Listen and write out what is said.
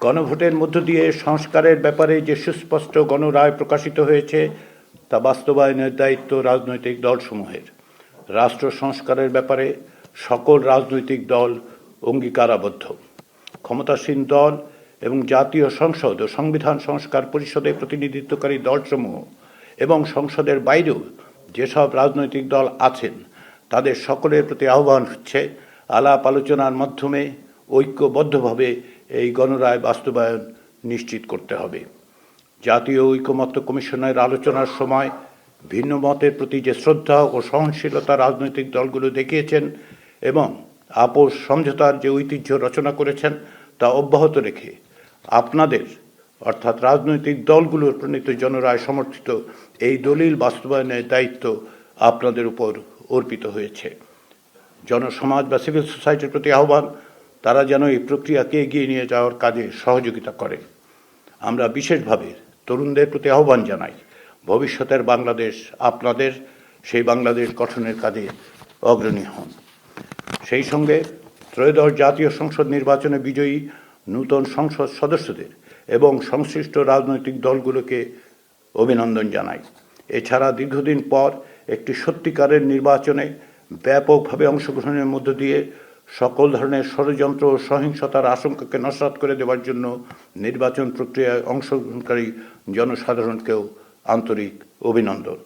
গণভোটের মধ্য দিয়ে সংস্কারের ব্যাপারে যে সুস্পষ্ট গণরায় প্রকাশিত হয়েছে তা বাস্তবায়নের দায়িত্ব রাজনৈতিক দলসমূহের। রাষ্ট্র সংস্কারের ব্যাপারে সকল রাজনৈতিক দল অঙ্গীকারাবদ্ধ। ক্ষমতাসীন দল এবং জাতীয় সংসদ ও সংবিধান সংস্কার পরিষদে প্রতিনিধিত্বকারী দলসমূহ এবং সংসদের বাইরেও যেসব রাজনৈতিক দল আছেন তাদের সকলের প্রতি আহ্বান হচ্ছে আলাপ আলোচনার মাধ্যমে ঐক্যবদ্ধভাবে এই গণরায় বাস্তবায়ন নিশ্চিত করতে হবে। জাতীয় ঐকমত্য কমিশনের আলোচনার সময় ভিন্ন মতের প্রতি যে শ্রদ্ধা ও সহনশীলতা রাজনৈতিক দলগুলো দেখিয়েছেন এবং আপোষ সমঝোতার যে ঐতিহ্য রচনা করেছেন তা অব্যাহত রেখে আপনাদের অর্থাৎ রাজনৈতিক দলগুলোর প্রণীত জনরায় সমর্থিত এই দলিল বাস্তবায়নের দায়িত্ব আপনাদের উপর অর্পিত হয়েছে। জনসমাজ বা সিভিল সোসাইটির প্রতি আহ্বান তারা যেন এই প্রক্রিয়াকে এগিয়ে নিয়ে যাওয়ার কাজে সহযোগিতা করে। আমরা বিশেষভাবে তরুণদের প্রতি আহ্বান জানাই, ভবিষ্যতের বাংলাদেশ আপনাদের, সেই বাংলাদেশ গঠনের কাজে অগ্রণী হন। সেই সঙ্গে ত্রয়োদশ জাতীয় সংসদ নির্বাচনে বিজয়ী নূতন সংসদ সদস্যদের এবং সংশ্লিষ্ট রাজনৈতিক দলগুলোকে অভিনন্দন জানাই। এছাড়া দীর্ঘদিন পর একটি সত্যিকারের নির্বাচনে ব্যাপকভাবে অংশগ্রহণের মধ্য দিয়ে সকল ধরনের ষড়যন্ত্র ও সহিংসতার আশঙ্কাকে নস্যাৎ করে দেওয়ার জন্য নির্বাচন প্রক্রিয়ায় অংশগ্রহণকারী জনসাধারণকেও আন্তরিক অভিনন্দন।